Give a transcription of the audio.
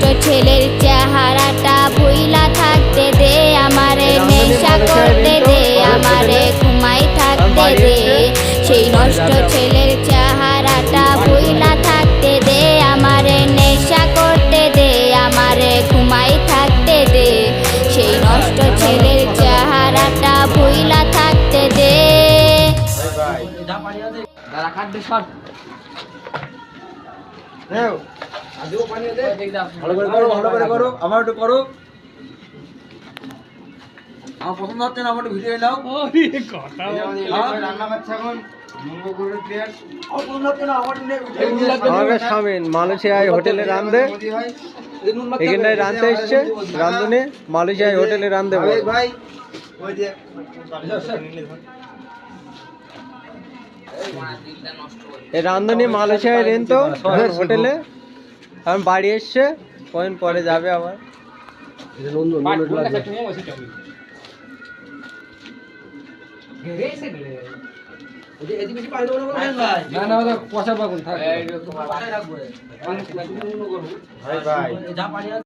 নষ্ট ছেলের চেহারাটা ভুইলা থাকতে দে আমারে, নেশা করতে দে আমারে, ঘুমাই থাকতে দে। সেই নষ্ট ছেলের চেহারাটা ভুইলা থাকতে দে আমারে, নেশা করতে দে আমারে, ঘুমাই থাকতে দে। সেই নষ্ট ছেলের চেহারাটা ভুইলা থাকতে দে। ভালো করে করো আমার একটু করো। আমার পছন্দ হচ্ছে না, আমার একটু ভিডিও নাও। আমাকে স্বামীন মালয়েশিয়ায় হোটেলে রান্ধে, এখানটায় রাঁধতে এসছে, রাঁধুনি মালয়েশিয়ায় হোটেলে রাঁধতে বলে। এই রাঁধুনি মালয়েশিয়ায় রেন তো হোটেলে, এখন বাড়ি এসছে, কদিন পরে যাবে আবার। ভাই